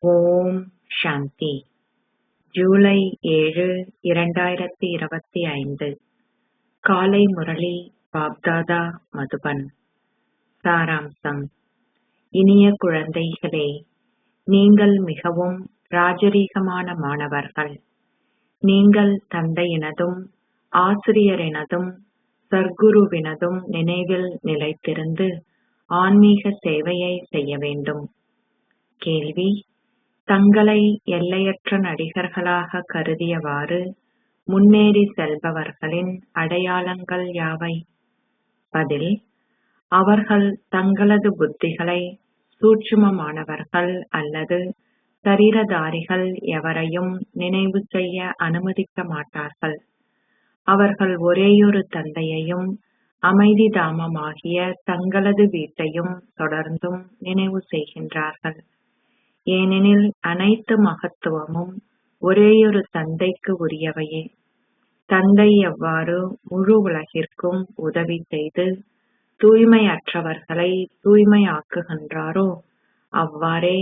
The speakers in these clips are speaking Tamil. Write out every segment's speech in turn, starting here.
ஓம் சாந்தி. ஜூலை 7, 2025 காலை முரளி பாப்தாதா மதுபன். சாராம்சம். இனிய குழந்தைகளே, நீங்கள் மிகவும் ராஜரீகமான மாணவர்கள். நீங்கள் தந்தையினதும் ஆசிரியரினதும் சர்க்குருவினதும் நினைவில் நிலைத்திருந்து ஆன்மீக சேவையை செய்ய வேண்டும். கேள்வி: தங்களை எல்லையற்ற நடிகர்களாக கருதியவாறு முன்னேறி செல்பவர்களின் அடையாளங்கள் யாவை? பதில்: அவர்கள் தங்களது புத்திகளை சூட்சுமமானவர்கள் அல்லது சரீரதாரிகள் எவரையும் நினைவு செய்ய அனுமதிக்க மாட்டார்கள். அவர்கள் ஒரேயொரு தந்தையையும் அமைதி தாமமாகிய தங்களது வீட்டையும் தொடர்ந்தும் நினைவு செய்கின்றார்கள். ஏனெனில் அனைத்து மகத்துவமும் ஒரேயொரு தந்தைக்கு உரியவையே. தந்தை எவ்வாறு முழு உலகிற்கும் உதவி செய்து தூய்மையற்றவர்களை தூய்மையாக்குகின்றாரோ அவ்வாறே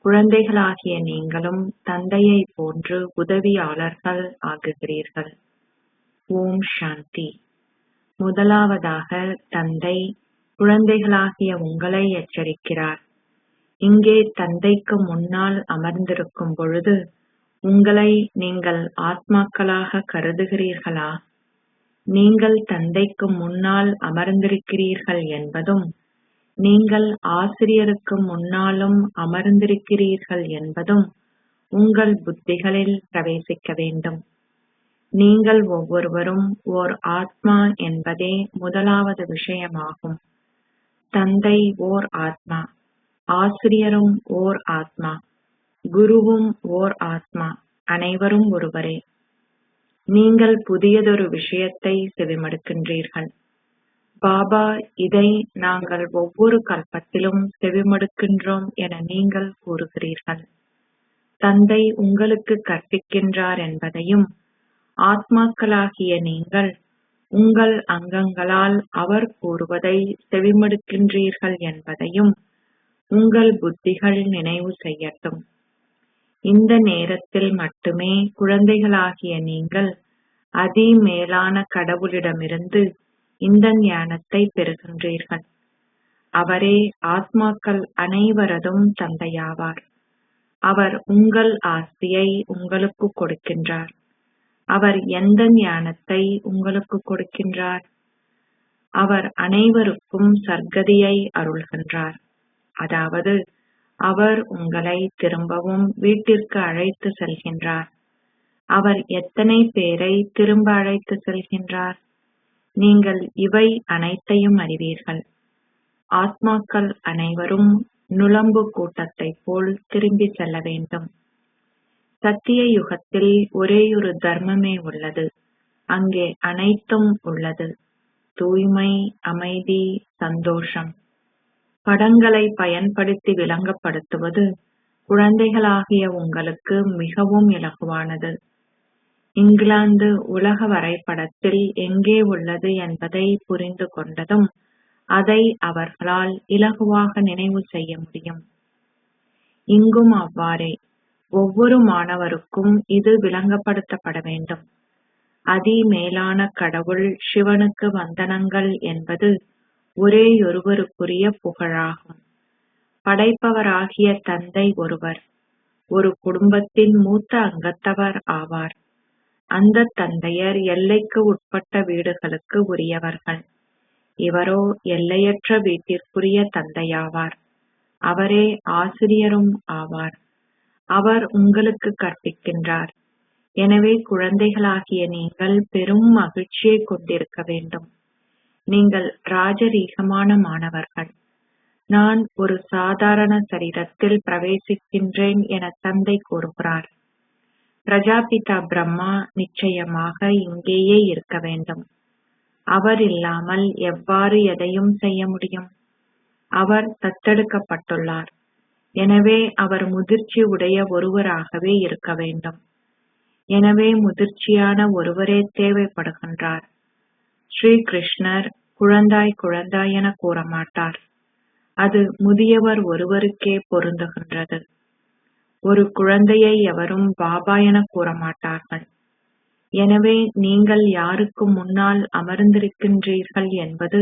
குழந்தைகளாகிய நீங்களும் தந்தையை போன்று உதவியாளர்கள் ஆகுகிறீர்கள். ஓம் சாந்தி. முதலாவதாக தந்தை குழந்தைகளாகிய உங்களை எச்சரிக்கிறார். இங்கே தந்தைக்கு முன்னால் அமர்ந்திருக்கும் பொழுது உங்களை நீங்கள் ஆத்மாக்களாக கருதுகிறீர்களா? நீங்கள் தந்தைக்கு முன்னால் அமர்ந்திருக்கிறீர்கள் என்பதும் நீங்கள் ஆசிரியருக்கு முன்னாலும் அமர்ந்திருக்கிறீர்கள் என்பதும் உங்கள் புத்திகளில் பிரவேசிக்க வேண்டும். நீங்கள் ஒவ்வொருவரும் ஓர் ஆத்மா என்பதே முதலாவது விஷயமாகும். தந்தை ஓர் ஆத்மா, ஆசிரியரும் ஓர் ஆத்மா, குருவும் ஓர் ஆத்மா, அனைவரும் ஒருவரே. நீங்கள் புதியதொரு விஷயத்தை செவிமடுக்கின்றீர்கள். பாபா, இதை நாங்கள் ஒவ்வொரு கல்பத்திலும் செவிமடுக்கின்றோம் என நீங்கள் கூறுகிறீர்கள். தந்தை உங்களுக்கு கற்பிக்கின்றார் என்பதையும் ஆத்மாக்களாகிய நீங்கள் உங்கள் அங்கங்களால் அவர் கூறுவதை செவிமடுக்கின்றீர்கள் என்பதையும் உங்கள் புத்திகள் நினைவு செய்யட்டும். இந்த நேரத்தில் மட்டுமே குழந்தைகளாகிய நீங்கள் அதிமேலான கடவுளிடமிருந்து இந்த ஞானத்தை பெறுகின்றீர்கள். அவரே ஆத்மாக்கள் அனைவரதும் தந்தையாவார். அவர் உங்கள் ஆஸ்தியை உங்களுக்கு கொடுக்கின்றார். அவர் எந்த ஞானத்தை உங்களுக்கு கொடுக்கின்றார்? அவர் அனைவருக்கும் சர்க்கதியை அருள்கின்றார். அதாவது அவர் உங்களை திரும்பவும் வீட்டிற்கு அழைத்து செல்கின்றார். அவர் எத்தனை பேரை திரும்ப அழைத்து செல்கின்றார்? நீங்கள் இவை அனைத்தையும் அறிவீர்கள். ஆத்மாக்கள் அனைவரும் நுளம்பு கூட்டத்தை போல் திரும்பி செல்ல வேண்டும். சத்திய யுகத்தில் ஒரேயொரு தர்மமே உள்ளது. அங்கே அனைத்தும் உள்ளது. தூய்மை, அமைதி, சந்தோஷம். படங்களை பயன்படுத்தி விளங்கப்படுத்துவது குழந்தைகளாகிய உங்களுக்கு மிகவும் இலகுவானது. இங்கிலாந்து உலக வரைபடத்தில் எங்கே உள்ளது என்பதை புரிந்து கொண்டதும் அதை அவர்களால் இலகுவாக நினைவு செய்ய முடியும். இங்கும் அவ்வாறே ஒவ்வொரு மாணவருக்கும் இது விளங்கப்படுத்தப்பட வேண்டும். அதிமேலான கடவுள் சிவனுக்கு வந்தனங்கள் என்பது ஒரேயொருவருக்குரிய புகழாகும். படைப்பவராகிய தந்தை ஒருவர், ஒரு குடும்பத்தின் மூத்த அங்கத்தவர் ஆவார். அந்த தந்தையர் எல்லைக்கு உட்பட்ட வீடுகளுக்கு உரியவர்கள். இவரோ எல்லையற்ற வீட்டிற்குரிய தந்தையாவார். அவரே ஆசிரியரும் ஆவார். அவர் உங்களுக்கு கற்பிக்கின்றார். எனவே குழந்தைகளாகிய நீங்கள் பெரும் மகிழ்ச்சியை கொண்டிருக்க வேண்டும். நீங்கள் ராஜரீகமான மாணவர்கள். நான் ஒரு சாதாரண சரீரத்தில் பிரவேசிக்கின்றேன் என தந்தை கூறுகிறார். பிரஜாபிதா பிரம்மா நிச்சயமாக இங்கேயே இருக்க வேண்டும். அவர் இல்லாமல் எவ்வாறு எதையும் செய்ய முடியும்? அவர் தத்தெடுக்கப்பட்டுள்ளார். எனவே அவர் முதிர்ச்சி உடைய ஒருவராகவே இருக்க வேண்டும். எனவே முதிர்ச்சியான ஒருவரே தேவைப்படுகின்றார். ஸ்ரீ கிருஷ்ணர் குழந்தாய் குழந்தாய் என கூறமாட்டார். அது முதியவர் ஒருவருக்கே பொருந்துகின்றது. ஒரு குழந்தையை எவரும் பாபா என கூற மாட்டார்கள். எனவே நீங்கள் யாருக்கு முன்னால் அமர்ந்திருக்கின்றீர்கள் என்பது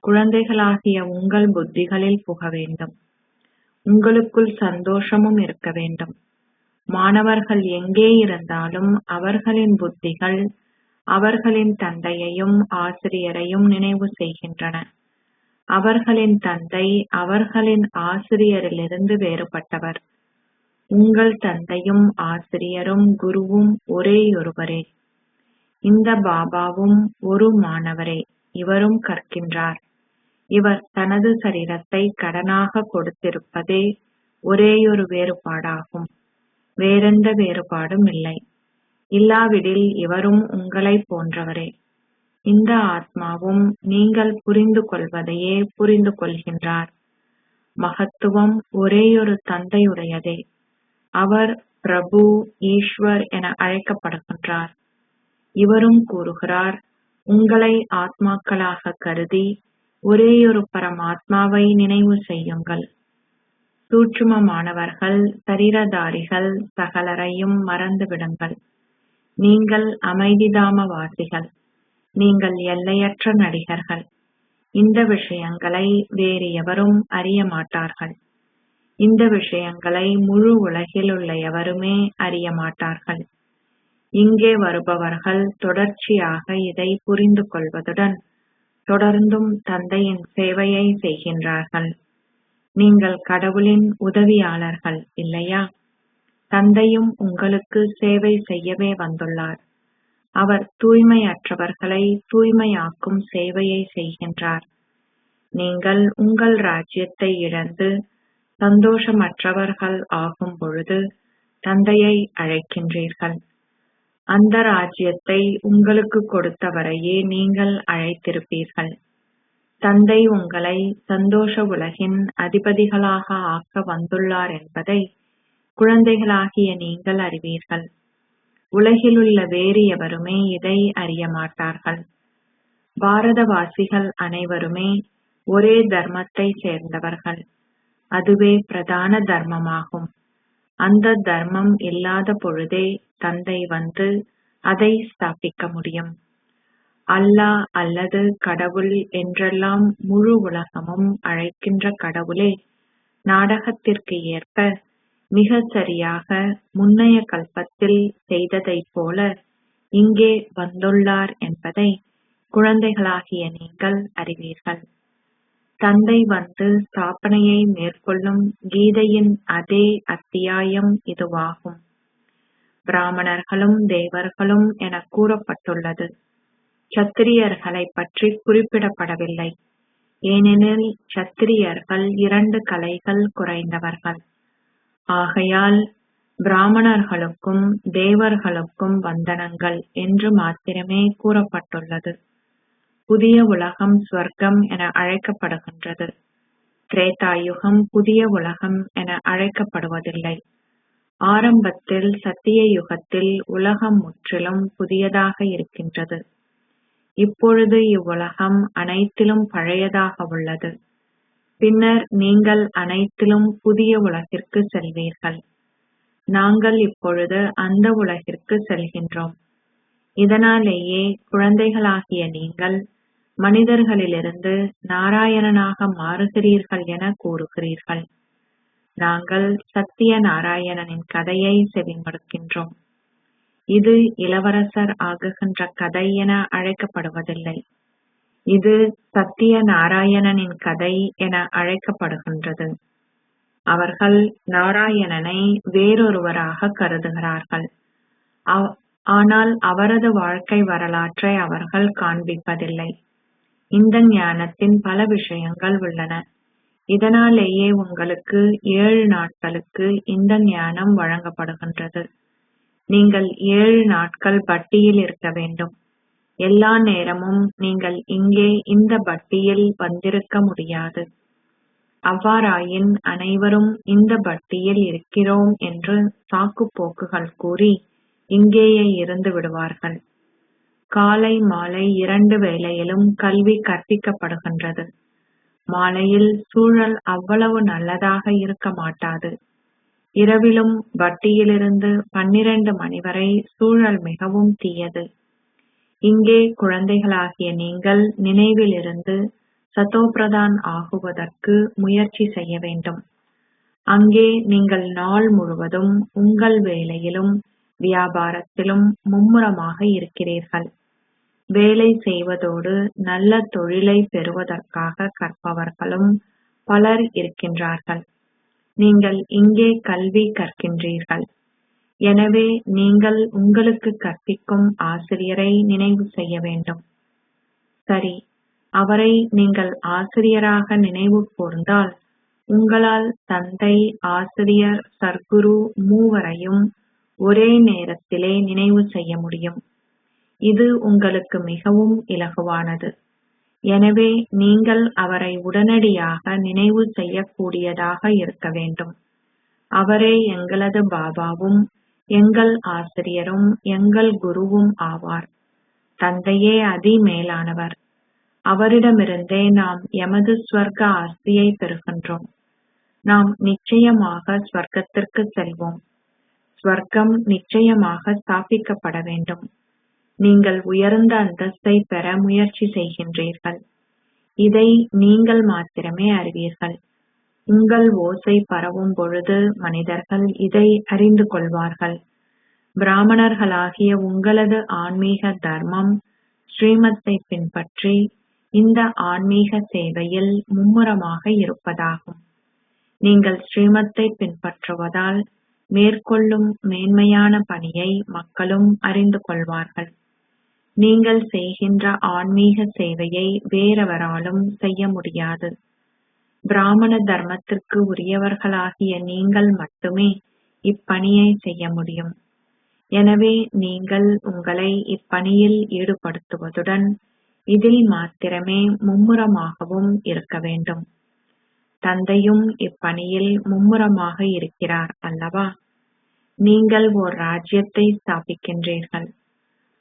குழந்தைகளாகிய உங்கள் புத்திகளில் புக வேண்டும். உங்களுக்குள் சந்தோஷமும் இருக்க வேண்டும். மாணவர்கள் எங்கே இருந்தாலும் அவர்களின் புத்திகள் அவர்களின் தந்தையையும் ஆசிரியரையும் நினைவு செய்கின்றன. அவர்களின் தந்தை அவர்களின் ஆசிரியரிலிருந்து வேறுபட்டவர். உங்கள் தந்தையும் ஆசிரியரும் குருவும் ஒரேயொருவரே. இந்த பாபாவும் ஒரு மாணவரே. இவரும் கற்கின்றார். இவர் தனது சரீரத்தை கடனாக கொடுத்திருப்பதே ஒரேயொரு வேறுபாடாகும். வேறெந்த வேறுபாடும் இல்லை. இல்லாவிடில் இவரும் உங்களைப் போன்றவரே. இந்த ஆத்மாவும் நீங்கள் புரிந்து கொள்வதையே புரிந்து கொள்கின்றார். மகத்துவம் ஒரேயொரு தந்தையுடையதே. அவர் பிரபு ஈஸ்வர் என அழைக்கப்படுகின்றார். இவரும் கூறுகிறார், உங்களை ஆத்மாக்களாக கருதி ஒரேயொரு பரமாத்மாவை நினைவு செய்யுங்கள். சூட்சுமமானவர்கள் சரீரதாரிகள் சகலரையும் மறந்துவிடுங்கள். நீங்கள் அமைதிதாமவாசிகள். நீங்கள் எல்லையற்ற நடிகர்கள். இந்த விஷயங்களை வேறு எவரும் அறிய மாட்டார்கள். இந்த விஷயங்களை முழு உலகில் உள்ள எவருமே அறிய மாட்டார்கள். இங்கே வருபவர்கள் தொடர்ச்சியாக இதை புரிந்து கொள்வதுடன் தொடர்ந்தும் தந்தையின் சேவையை செய்கின்றார்கள். நீங்கள் கடவுளின் உதவியாளர்கள் இல்லையா? தந்தையும் உங்களுக்கு சேவை செய்யவே வந்துள்ளார். அவர் தூய்மையற்றவர்களை தூய்மையாக்கும் சேவையை செய்கின்றார். நீங்கள் உங்கள் ராஜ்யத்தை இழந்து சந்தோஷமற்றவர்கள் ஆகும் பொழுது தந்தையை அழைக்கின்றீர்கள். அந்த ராஜ்யத்தை உங்களுக்கு கொடுத்தவரையே நீங்கள் அழைத்திருப்பீர்கள். தந்தை உங்களை சந்தோஷ உலகின் அதிபதிகளாக ஆக்க வந்துள்ளார் என்பதை குழந்தைகளாகிய நீங்கள் அறிவீர்கள். உலகிலுள்ள வேறு எவருமே இதை அறிய மாட்டார்கள். பாரதவாசிகள் அனைவருமே ஒரே தர்மத்தை சேர்ந்தவர்கள். அதுவே பிரதான தர்மமாகும். அந்த தர்மம் இல்லாத பொழுதே தந்தை வந்து அதை ஸ்தாபிக்க முடியும். அல்லாஹ் அல்லது கடவுள் என்றெல்லாம் முழு உலகமும் அழைக்கின்ற கடவுளே நாடகத்திற்கு ஏற்ப மிகச் சரியாக முன்னைய கல்பத்தில் செய்ததைப் போல இங்கே வந்துள்ளார் என்பதை குழந்தைகளாகிய நீங்கள் அறிவீர்கள். தந்தை வந்து ஸ்தாபனையை மேற்கொள்ளும் கீதையின் அதே அத்தியாயம் இதுவாகும். பிராமணர்களும் தேவர்களும் என கூறப்பட்டுள்ளது. சத்திரியர்களை பற்றி குறிப்பிடப்படவில்லை. ஏனெனில் சத்திரியர்கள் 2 கலைகள் குறைந்தவர்கள். ஆகையால் பிராமணர்களுக்கும் தேவர்களுக்கும் வந்தனங்கள் என்று மாத்திரமே கூறப்பட்டுள்ளது. புதிய உலகம் ஸ்வர்க்கம் என அழைக்கப்படுகின்றது. திரேதாயுகம் புதிய உலகம் என அழைக்கப்படுவதில்லை. ஆரம்பத்தில் சத்திய யுகத்தில் உலகம் முற்றிலும் புதியதாக இருக்கின்றது. இப்பொழுது இவ்வுலகம் அனைத்திலும் பழையதாக உள்ளது. பின்னர் நீங்கள் அனைத்திலும் புதிய உலகிற்கு செல்வீர்கள். நாங்கள் இப்பொழுது அந்த உலகிற்கு செல்கின்றோம். இதனாலேயே குழந்தைகளாகிய நீங்கள் மனிதர்களிலிருந்து நாராயணனாக மாறுகிறீர்கள் என கூறுகிறீர்கள். நாங்கள் சத்திய நாராயணனின் கதையை செவிமடுக்கின்றோம். இது இளவரசர் ஆகுகின்ற கதை என அழைக்கப்படுவதில்லை. இது சத்திய நாராயணனின் கதை என அழைக்கப்படுகின்றது. அவர்கள் நாராயணனை வேறொருவராக கருதுகிறார்கள். ஆனால் அவரது வாழ்க்கை வரலாற்றை அவர்கள் காண்பிப்பதில்லை. இந்த ஞானத்தின் பல விஷயங்கள் உள்ளன. இதனாலேயே உங்களுக்கு 7 நாட்களுக்கு இந்த ஞானம் வழங்கப்படுகின்றது. நீங்கள் 7 நாட்கள் பட்டியில் இருக்க வேண்டும். எல்லா நேரமும் நீங்கள் இங்கே இந்த பட்டியில் வந்திருக்க முடியாது. அவ்வாறாயின் அனைவரும் இந்த பட்டியில் இருக்கிறோம் என்று சாக்குப்போக்குகள் கூறி இங்கேயே இருந்து விடுவார்கள். காலை மாலை 2 வேளையிலும் கல்வி கற்பிக்கப்படுகின்றது. மாலையில் சூழல் அவ்வளவு நல்லதாக இருக்க மாட்டாது. இரவிலும் வட்டியிலிருந்து 12 மணி வரை சூழல் மிகவும் தீயது. இங்கே குழந்தைகளாகிய நீங்கள் நினைவிலிருந்து சதோபிரதான் ஆகுவதற்கு முயற்சி செய்ய வேண்டும். அங்கே நீங்கள் நாள் முழுவதும் உங்கள் வேலையிலும் வியாபாரத்திலும் மும்முரமாக இருக்கிறீர்கள். வேலை செய்வதோடு நல்ல தொழிலை பெறுவதற்காக கற்பவர்களும் பலர் இருக்கின்றார்கள். நீங்கள் இங்கே கல்வி கற்கின்றீர்கள். எனவே நீங்கள் உங்களுக்கு கற்பிக்கும் ஆசிரியரை நினைவு செய்ய வேண்டும். சரி, அவரை நீங்கள் ஆசிரியராக நினைவு கூர்ந்தால் உங்களால் தந்தை, ஆசிரியர், சர்க்குரு மூவரையும் ஒரே நேரத்திலே நினைவு செய்ய முடியும். இது உங்களுக்கு மிகவும் இலகுவானது. எனவே நீங்கள் அவரை உடனடியாக நினைவு செய்யக்கூடியதாக இருக்க வேண்டும். அவரே எங்களது பாபாவும் எங்கள் ஆசிரியரும் எங்கள் குருவும் ஆவார். தந்தையே அதி மேலானவர். அவரிடமிருந்தே நாம் எமது ஸ்வர்க்க ஆஸ்தியை பெறுகின்றோம். நாம் நிச்சயமாக ஸ்வர்க்கத்திற்கு செல்வோம். ஸ்வர்க்கம் நிச்சயமாக ஸ்தாபிக்கப்பட வேண்டும். நீங்கள் உயர்ந்த அந்தஸ்தை பெற முயற்சி செய்கின்றீர்கள். இதை நீங்கள் மாத்திரமே அறிவீர்கள். உங்கள் ஓசை பரவும் பொழுது மனிதர்கள் இதை அறிந்து கொள்வார்கள். பிராமணர்களாகிய உங்களது ஆன்மீக தர்மம் ஸ்ரீமத்தை பின்பற்றி இந்த ஆன்மீக சேவையில் மும்முரமாக இருப்பதாகும். நீங்கள் ஸ்ரீமத்தை பின்பற்றுவதால் மேற்கொள்ளும் மேன்மையான பணியை மக்களும் அறிந்து கொள்வார்கள். நீங்கள் செய்கின்ற ஆன்மீக சேவையை வேறெவராலும் செய்ய முடியாது. பிராமண தர்மத்திற்கு உரியவர்களாகிய நீங்கள் மட்டுமே இப்பணியை செய்ய முடியும். எனவே நீங்கள் உங்களை இப்பணியில் ஈடுபடுத்துவதுடன் இதில் மாத்திரமே மும்முரமாகவும் இருக்க வேண்டும். தந்தையும் இப்பணியில் மும்முரமாக இருக்கிறார் அல்லவா? நீங்கள் ஓர் ராஜ்யத்தை ஸ்தாபிக்கின்றீர்கள்.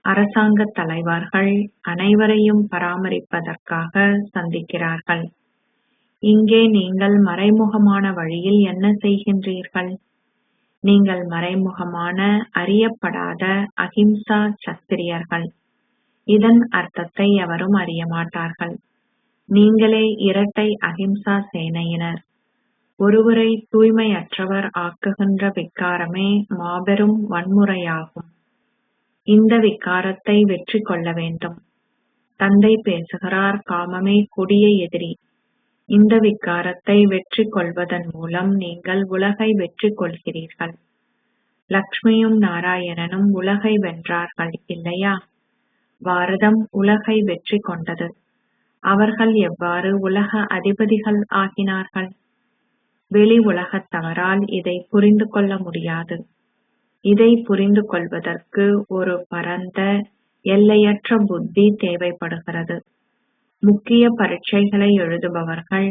அரசாங்க தலைவர்கள் அனைவரையும் பராமரிப்பதற்காக சந்திக்கிறார்கள். இங்கே நீங்கள் மறைமுகமான வழியில் என்ன செய்கின்றீர்கள்? நீங்கள் மறைமுகமான அறியப்படாத அஹிம்சா சத்திரியர்கள். இதன் அர்த்தத்தை எவரும் அறிய மாட்டார்கள். நீங்களே இரட்டை அஹிம்சா சேனையினர். ஒருவரை தூய்மையற்றவர் ஆக்குகின்ற விக்காரமே மாபெரும் வன்முறையாகும். இந்த விக்காரத்தை வெற்றி கொள்ள வேண்டும். தந்தை பேசுகிறார், காமமே கொடிய எதிரி. இந்த விக்காரத்தை வெற்றி கொள்வதன் மூலம் நீங்கள் உலகை வெற்றி கொள்கிறீர்கள். லக்ஷ்மியும் நாராயணனும் உலகை வென்றார்கள் இல்லையா? பாரதம் உலகை வெற்றி கொண்டது. அவர்கள் எவ்வாறு உலக அதிபதிகள் ஆகினார்கள்? வெளி உலகத்தவரால் இதை புரிந்து கொள்ள முடியாது. இதை புரிந்து கொள்வதற்கு ஒரு பரந்த எல்லையற்ற புத்தி தேவைப்படுகிறது. முக்கிய பரீட்சைகளை எழுதுபவர்கள்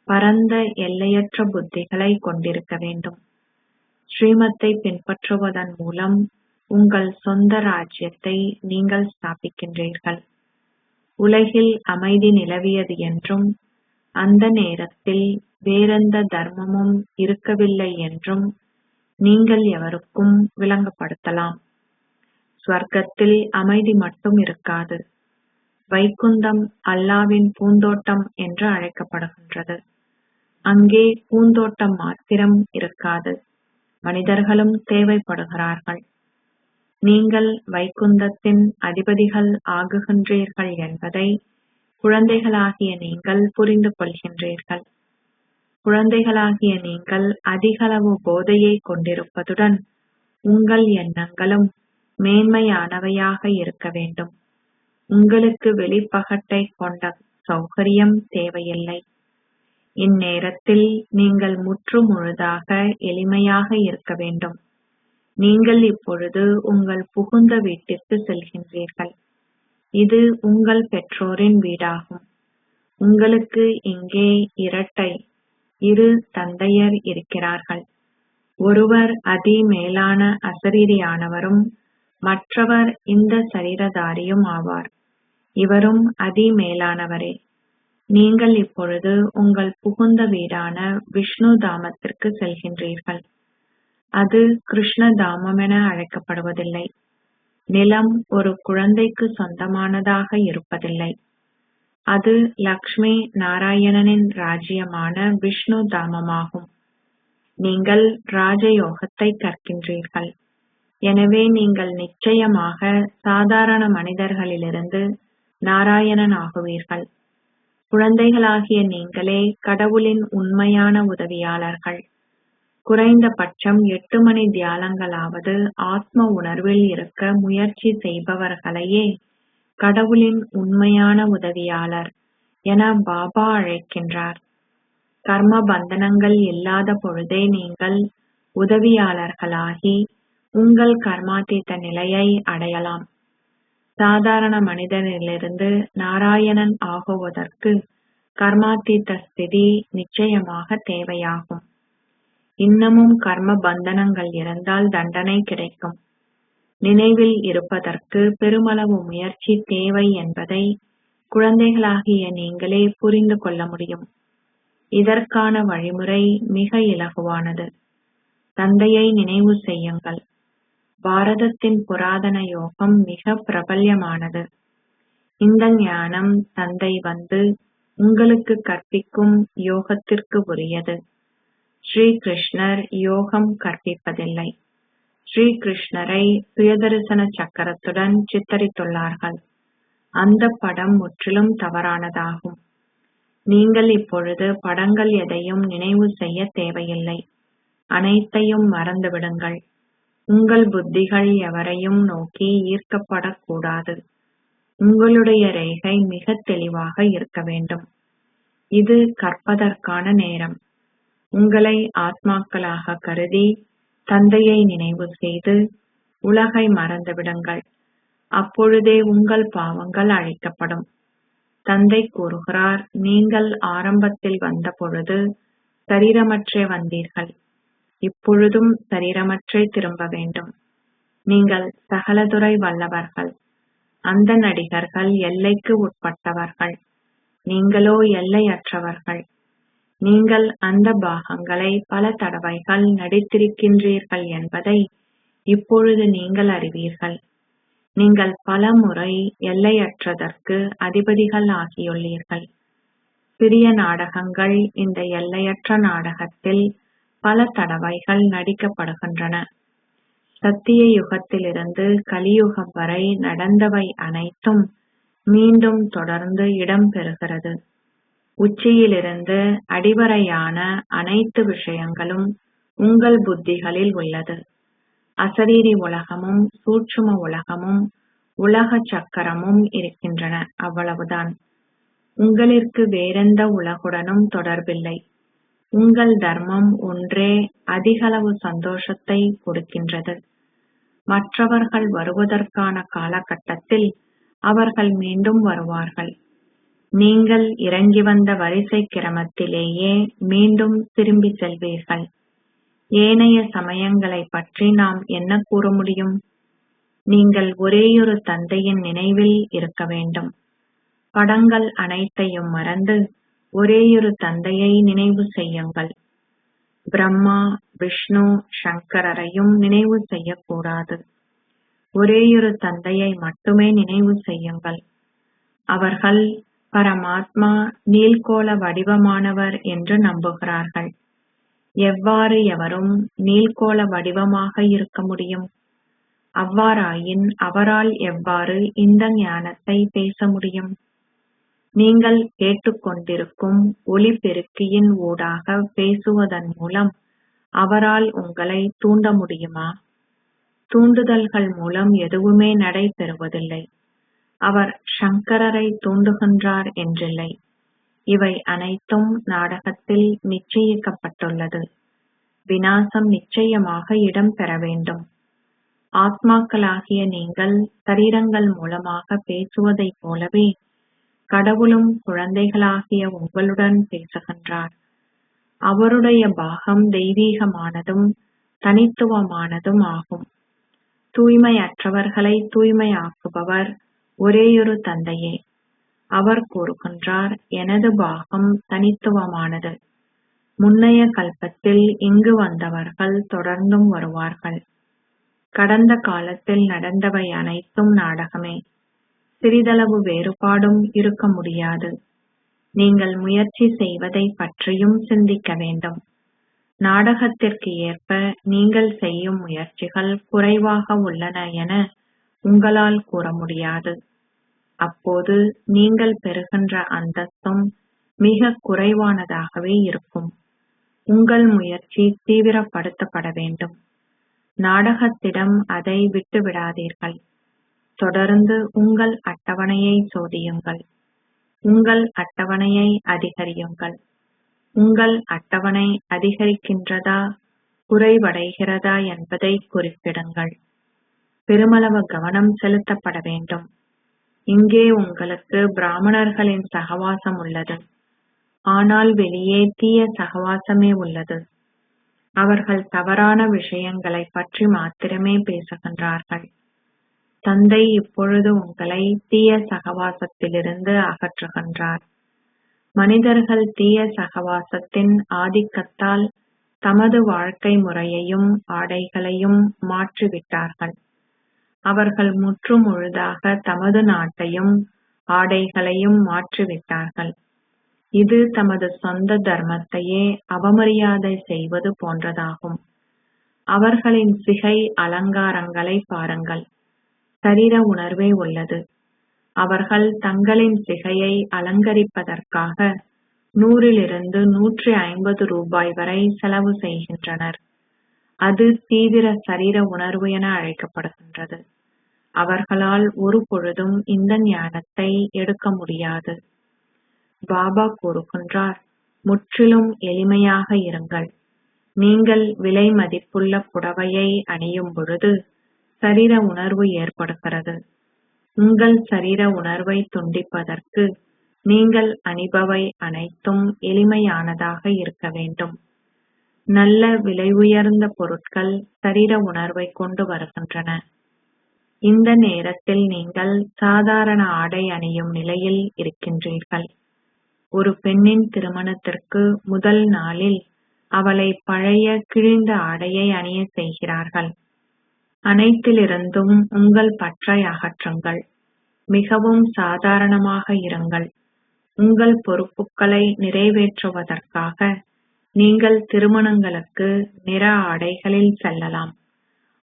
பரந்த எல்லையற்ற புத்திகளை கொண்டிருக்க வேண்டும். ஸ்ரீமத்தை பின்பற்றுவதன் மூலம் உங்கள் சொந்த ராஜ்யத்தை நீங்கள் ஸ்தாபிக்கின்றீர்கள். உலகில் அமைதி நிலவியது என்றும் அந்த நேரத்தில் வேறெந்த தர்மமும் இருக்கவில்லை என்றும் நீங்கள் எவருக்கும் விளங்கப்படுத்தலாம். ஸ்வர்க்கத்தில் அமைதி மட்டும் இருக்காது. வைகுந்தம் அல்லாவின் பூந்தோட்டம் என்று அழைக்கப்படுகின்றது. அங்கே பூந்தோட்டம் மாத்திரம் இருக்காது, மனிதர்களும் தேவைப்படுகிறார்கள். நீங்கள் வைகுந்தத்தின் அதிபதிகள் ஆகுகின்றீர்கள் என்பதை குழந்தைகளாகிய நீங்கள் புரிந்து கொள்கின்றீர்கள். குழந்தைகளாகிய நீங்கள் அதிகளவு போதையை கொண்டிருப்பதுடன் உங்கள் எண்ணங்களும் மேன்மையானவையாக இருக்க வேண்டும். உங்களுக்கு வெளிப்பகட்டை கொண்ட சௌகரியம் தேவையில்லை. இந்நேரத்தில் நீங்கள் முற்று முழுதாக எளிமையாக இருக்க வேண்டும். நீங்கள் இப்பொழுது உங்கள் புகுந்த வீட்டிற்கு செல்கின்றீர்கள். இது உங்கள் பெற்றோரின் வீடாகும். உங்களுக்கு இங்கே இரட்டை இரு தந்தையர் இருக்கிறார்கள். ஒருவர் அதி மேலான அசரீரியானவரும் மற்றவர் இந்த சரீரதாரியும் ஆவார். இவரும் அதி மேலானவரே. நீங்கள் இப்பொழுது உங்கள் புகுந்த வீடான விஷ்ணு தாமத்திற்கு செல்கின்றீர்கள். அது கிருஷ்ண தாமம் என அழைக்கப்படுவதில்லை. நிலம் ஒரு குழந்தைக்கு சொந்தமானதாக இருப்பதில்லை. அது லக்ஷ்மி நாராயணனின் ராஜ்யமான விஷ்ணு தாமமாகும். நீங்கள் ராஜயோகத்தை கற்கின்றீர்கள். எனவே நீங்கள் நிச்சயமாக சாதாரண மனிதர்களிலிருந்து நாராயணன் ஆகுவீர்கள். குழந்தைகளாகிய நீங்களே கடவுளின் உண்மையான உதவியாளர்கள். குறைந்தபட்சம் 8 மணி தியானங்களாவது ஆத்ம உணர்வில் இருக்க முயற்சி செய்பவர்களையே கடவுளின் உண்மையான உதவியாளர் என பாபா அழைக்கின்றார். கர்ம பந்தனங்கள் இல்லாத பொழுதே நீங்கள் உதவியாளர்களாகி உங்கள் கர்மாதீத நிலையை அடையலாம். சாதாரண மனிதனிலிருந்து நாராயணன் ஆகுவதற்கு கர்மாதீத ஸ்திதி நிச்சயமாக தேவையாகும். இன்னமும் கர்ம பந்தனங்கள் இருந்தால் தண்டனை கிடைக்கும். நினைவில் இருப்பதற்கு பெருமளவு முயற்சி தேவை என்பதை குழந்தைகளாகிய நீங்களே புரிந்து கொள்ள முடியும். இதற்கான வழிமுறை மிக இலகுவானது. தந்தையை நினைவு செய்யுங்கள். பாரதத்தின் புராதன யோகம் மிக பிரபல்யமானது. இந்த ஞானம் தந்தை வந்து உங்களுக்கு கற்பிக்கும் யோகத்திற்கு உரியது. ஸ்ரீ கிருஷ்ணர் யோகம் கற்பிப்பதில்லை. ஸ்ரீ கிருஷ்ணரை சுயதரிசன சக்கரத்துடன் சித்தரித்துள்ளார்கள். அந்த படம் முற்றிலும் தவறானதாகும். நீங்கள் இப்பொழுது படங்கள் எதையும் நினைவு செய்ய தேவையில்லை. அனைத்தையும் மறந்துவிடுங்கள். உங்கள் புத்திகள் எவரையும் நோக்கி ஈர்க்கப்படக்கூடாது. உங்களுடைய ரேகை மிக தெளிவாக இருக்க வேண்டும். இது கற்பதற்கான நேரம். உங்களை ஆத்மாக்களாக கருதி தந்தையை நினைவு செய்து உலகை மறந்துவிடுங்கள். அப்பொழுதே உங்கள் பாவங்கள் அழிக்கப்படும். தந்தை கூறுகிறார், நீங்கள் ஆரம்பத்தில் வந்த பொழுது சரீரமற்றே வந்தீர்கள். இப்பொழுதும் சரீரமற்றே திரும்ப வேண்டும். நீங்கள் சகலதுறை வல்லவர்கள். அந்த நடிகர்கள் எல்லைக்கு உட்பட்டவர்கள். நீங்களோ எல்லையற்றவர்கள். நீங்கள் அந்த பாகங்களை பல தடவைகள் நடித்திருக்கின்றீர்கள் என்பதை இப்பொழுது நீங்கள் அறிவீர்கள். நீங்கள் பல முறை எல்லையற்றதற்கு அதிபதிகள் ஆகியுள்ளீர்கள். சிறிய நாடகங்கள் இந்த எல்லையற்ற நாடகத்தில் பல தடவைகள் நடிக்கப்படுகின்றன. சத்திய யுகத்திலிருந்து கலியுகம் வரை நடந்தவை அனைத்தும் மீண்டும் தொடர்ந்து இடம்பெறுகிறது. உச்சியிலிருந்து அடிவரையான அனைத்து விஷயங்களும் உங்கள் புத்திகளில் உள்ளது. அசரீரி உலகமும் சூட்சும உலகமும் உலக சக்கரமும் இருக்கின்றன. அவ்வளவுதான். உங்களிற்கு வேறெந்த உலகுடனும் தொடர்பில்லை. உங்கள் தர்மம் ஒன்றே அதிகளவு சந்தோஷத்தை கொடுக்கின்றது. மற்றவர்கள் வருவதற்கான காலகட்டத்தில் அவர்கள் மீண்டும் வருவார்கள். நீங்கள் இறங்கி வந்த வரிசை கிரமத்திலேயே மீண்டும் திரும்பி செல்வீர்கள். ஏனைய சமயங்களை பற்றி நாம் என்ன கூற முடியும்? நீங்கள் ஒரேயொரு தந்தையின் நினைவில் இருக்க வேண்டும். படங்கள் அனைத்தையும் மறந்து ஒரேயொரு தந்தையை நினைவு செய்யுங்கள். பிரம்மா, விஷ்ணு, சங்கரரையும் நினைவு செய்யக்கூடாது. ஒரேயொரு தந்தையை மட்டுமே நினைவு செய்யுங்கள். அவர்கள் பரமாத்மா நீள்கோள வடிவமானவர் என்று நம்புகிறார்கள். எவ்வாறு எவரும் நீள்கோள வடிவமாக இருக்க முடியும்? அவ்வாறாயின் அவரால் எவ்வாறு இந்த ஞானத்தை பேச முடியும்? நீங்கள் கேட்டுக்கொண்டிருக்கும் ஒலிபெருக்கியின் ஊடாக பேசுவதன் மூலம் அவரால் உங்களை தூண்ட முடியுமா? தூண்டுதல்கள் மூலம் எதுவுமே நடைபெறுவதில்லை. அவர் சங்கரரை தூண்டுகின்றார் என்றில்லை. இவை அனைத்தும் நாடகத்தில் நிச்சயிக்கப்பட்டுள்ளது. விநாசம் நிச்சயமாக இடம்பெற வேண்டும். ஆத்மாக்களாகிய நீங்கள் சரீரங்கள் மூலமாக பேசுவதைப் போலவே கடவுளும் குழந்தைகளாகிய உங்களுடன் பேசுகின்றார். அவருடைய பாகம் தெய்வீகமானதும் தனித்துவமானதும் ஆகும். தூய்மையற்றவர்களை தூய்மையாக்குபவர் ஒரேயொரு தந்தையே. அவர் கூறுகின்றார், எனது பாகம் தனித்துவமானது. முன்னைய கல்பத்தில் இங்கு வந்தவர்கள் தொடர்ந்தும் வருவார்கள். கடந்த காலத்தில் நடந்தவை அனைத்தும் நாடகமே. சிறிதளவு வேறுபாடும் இருக்க முடியாது. நீங்கள் முயற்சி செய்வதை பற்றியும் சிந்திக்க வேண்டும். நாடகத்திற்கு ஏற்ப நீங்கள் செய்யும் முயற்சிகள் குறைவாக உள்ளன என உங்களால் கூற முடியாது. அப்போது நீங்கள் பெறுகின்ற அந்தஸ்தும் மிக குறைவானதாகவே இருக்கும். உங்கள் முயற்சி தீவிரப்படுத்தப்பட வேண்டும். நாடகத்திடம் அதை விட்டுவிடாதீர்கள். தொடர்ந்து உங்கள் அட்டவணையை சோதியுங்கள். உங்கள் அட்டவணையை அதிகரியுங்கள். உங்கள் அட்டவணை அதிகரிக்கின்றதா குறைவடைகிறதா என்பதை குறிப்பிடுங்கள். பெருமளவு கவனம் செலுத்தப்பட வேண்டும். இங்கே உங்களுக்கு பிராமணர்களின் சகவாசம் உள்ளது. ஆனால் வெளியே தீய சகவாசமே உள்ளது. அவர்கள் தவறான விஷயங்களை பற்றி மாத்திரமே பேசுகின்றார்கள். தந்தை இப்பொழுது உங்களை தீய சகவாசத்திலிருந்து அகற்றுகின்றார். மனிதர்கள் தீய சகவாசத்தின் ஆதிக்கத்தால் தமது வாழ்க்கை முறையையும் ஆடைகளையும் மாற்றிவிட்டார்கள். அவர்கள் முற்று முழுதாக தமது நாட்டையும் ஆடைகளையும் மாற்றிவிட்டார்கள். இது தமது சொந்த தர்மத்தையே அவமரியாதை செய்வது போன்றதாகும். அவர்களின் சிகை அலங்காரங்களை பாருங்கள். சரீர உணர்வே உள்ளது. அவர்கள் தங்களின் சிகையை அலங்கரிப்பதற்காக 100 - 150 ரூபாய் வரை செலவு செய்கின்றனர். அது தீவிர சரீர உணர்வு என அழைக்கப்படுகின்றது. அவர்களால் ஒரு பொழுதும் இந்த ஞானத்தை எடுக்க முடியாது. பாபா கூறுகின்றார், முற்றிலும் எளிமையாக இருங்கள். நீங்கள் விலை மதிப்புள்ள புடவையை அணியும் பொழுது சரீர உணர்வு ஏற்படுகிறது. உங்கள் சரீர உணர்வை துண்டிப்பதற்கு நீங்கள் அணிபவை அனைத்தும் எளிமையானதாக இருக்க வேண்டும். நல்ல விலை உயர்ந்த பொருட்கள் சரீர உணர்வை கொண்டு வருகின்றன. இந்த நேரத்தில் நீங்கள் சாதாரண ஆடை அணியும் நிலையில் இருக்கின்றீர்கள். ஒரு பெண்ணின் திருமணத்திற்கு முதல் நாளில் அவளை பழைய கிழிந்த ஆடையை அணிய செய்கிறார்கள். அனைத்திலிருந்தும் உங்கள் பற்றை அகற்றுங்கள். மிகவும் சாதாரணமாக இருங்கள். உங்கள் பொறுப்புகளை நிறைவேற்றுவதற்காக நீங்கள் திருமணங்களுக்கு நிற ஆடைகளில் செல்லலாம்.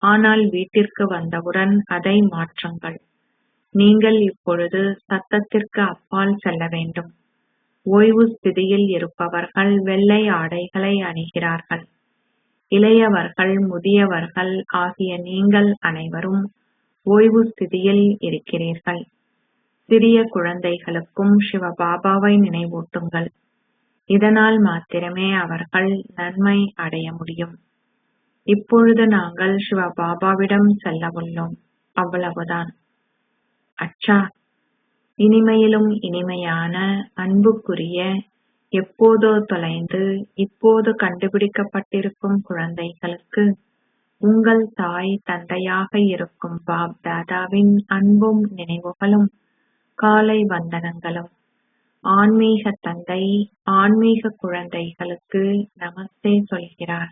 ஆனால் வீட்டிற்கு வந்தவுடன் அதை மாற்றுங்கள். நீங்கள் இப்பொழுது சத்தத்திற்கு அப்பால் செல்ல வேண்டும். ஓய்வு ஸ்திதியில் இருப்பவர்கள் வெள்ளை ஆடைகளை அணிகிறார்கள். இளையவர்கள், முதியவர்கள் ஆகிய நீங்கள் அனைவரும் ஓய்வு ஸ்திதியில் இருக்கிறீர்கள். சிறிய குழந்தைகளுக்கும் சிவபாபாவை நினைவூட்டுங்கள். இதனால் மாத்திரமே அவர்கள் நன்மை அடைய முடியும். இப்பொழுது நாங்கள் சிவபாபாவிடம் செல்ல உள்ளோம். அவ்வளவுதான். அச்சா, இனிமையிலும் இனிமையான அன்புக்குரிய, எப்போதோ தொலைந்து இப்போது கண்டுபிடிக்கப்பட்டிருக்கும் குழந்தைகளுக்கு உங்கள் தாய் தந்தையாக இருக்கும் பாப் தாதாவின் அன்பும் நினைவுகளும் காலை வந்தனங்களும். ஆன்மீக தந்தை ஆன்மீக குழந்தைகளுக்கு நமஸ்தே சொல்கிறார்.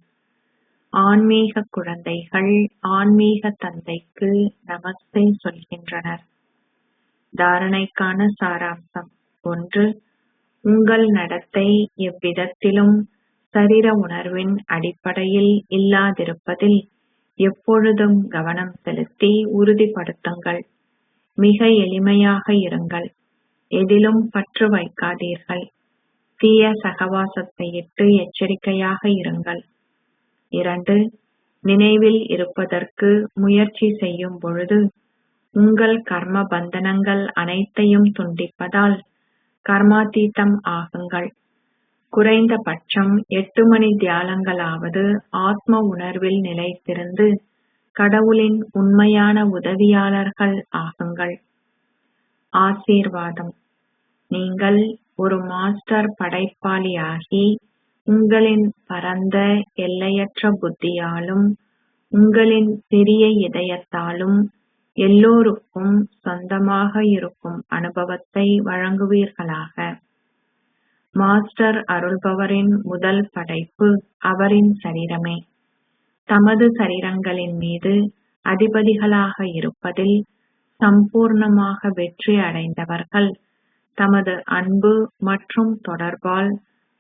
ஆன்மீக குழந்தைகள் ஆன்மீக தந்தைக்கு நமஸ்தே சொல்கின்றனர். தாரணைக்கான சாராம்சம் 1. உங்கள் நடத்தை எவ்விதத்திலும் சரீர உணர்வின் அடிப்படையில் இல்லாதிருப்பதில் எப்பொழுதும் கவனம் செலுத்தி உறுதிப்படுத்துங்கள். மிக எளிமையாக இருங்கள். எதிலும் பற்று வைக்காதீர்கள். தீய சகவாசத்தை இட்டு எச்சரிக்கையாக இருங்கள். 2. நினைவில் இருப்பதற்கு முயற்சி செய்யும் பொழுது உங்கள் கர்ம பந்தனங்கள் அனைத்தையும் துண்டிப்பதால் கர்மாதீதம் ஆகுங்கள். குறைந்த பட்சம் 8 மணி தியாலங்களாவது ஆத்ம உணர்வில் நிலைத்திருந்து கடவுளின் உண்மையான உதவியாளர்கள் ஆகுங்கள். ஆசீர்வாதம். நீங்கள் ஒரு மாஸ்டர் படைப்பாளியாகி உங்களின் பரந்த எல்லையற்ற புத்தியாலும் உங்களின் சிறிய இதயத்தாலும் எல்லோருக்கும் சொந்தமாக இருக்கும் அனுபவத்தை வழங்குவீர்களாக. மாஸ்டர் அருள்பவரின் முதல் படைப்பு அவரின் சரீரமே. தமது சரீரங்களின் மீது அதிபதிகளாக இருப்பதில் சம்பூர்ணமாக வெற்றி அடைந்தவர்கள் தமது அன்பு மற்றும் தொடர்பால்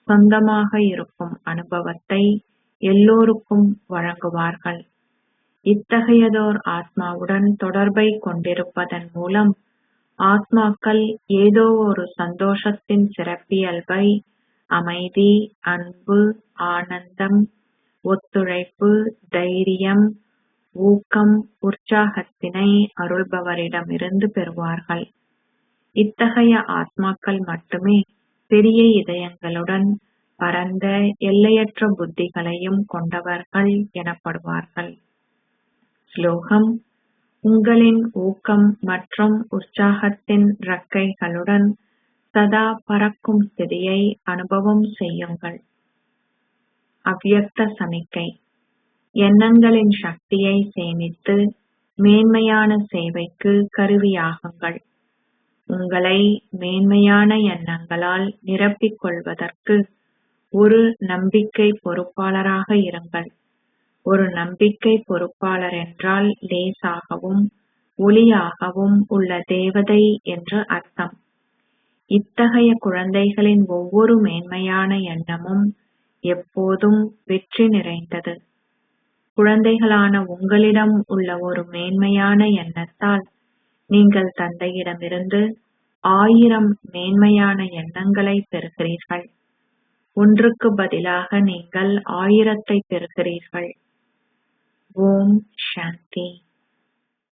சொந்தமாக இருக்கும் அனுபவத்தை எல்லோருக்கும் வழங்குவார்கள். இத்தகையதோர் ஆத்மாவுடன் தொடர்பை கொண்டிருப்பதன் மூலம் ஆத்மாக்கள் ஏதோ ஒரு சந்தோஷத்தின் சிறப்பியல்பை, அமைதி, அன்பு, ஆனந்தம், ஒத்துழைப்பு, தைரியம், ஊக்கம், உற்சாகத்தினை அருள்பவரிடமிருந்து பெறுவார்கள். இத்தகைய ஆத்மாக்கள் மட்டுமே பெரிய இதயங்களுடன் பரந்த எல்லையற்ற புத்திகளையும் கொண்டவர்கள் எனப்படுவார்கள். ஸ்லோகம்: உங்களின் ஊக்கம் மற்றும் உற்சாகத்தின் இறக்கைகளுடன் சதா பறக்கும் ஸ்திதியை அனுபவம் செய்யுங்கள். அவ்யக்த சமிக்கை: எண்ணங்களின் சக்தியை சேமித்து மேன்மையான சேவைக்கு கருவியாகுங்கள். உங்களை மேன்மையான எண்ணங்களால் நிரப்பிக் கொள்வதற்கு ஒரு நம்பிக்கை பொறுப்பாளராக இருங்கள். ஒரு நம்பிக்கை பொறுப்பாளர் என்றால் லேசாகவும் ஒளியாகவும் உள்ள தேவதை என்று அர்த்தம். இத்தகைய குழந்தைகளின் ஒவ்வொரு மேன்மையான எண்ணமும் எப்போதும் வெற்றி நிறைந்தது. குழந்தைகளான உங்களிடம் உள்ள ஒரு மேன்மையான எண்ணத்தால் நீங்கள் தந்தையிடமிருந்து 1000 மேன்மையான எண்ணங்களை பெறுகிறீர்கள். ஒன்றுக்கு பதிலாக நீங்கள் 1000ஐ பெறுகிறீர்கள். ஓம் சாந்தி.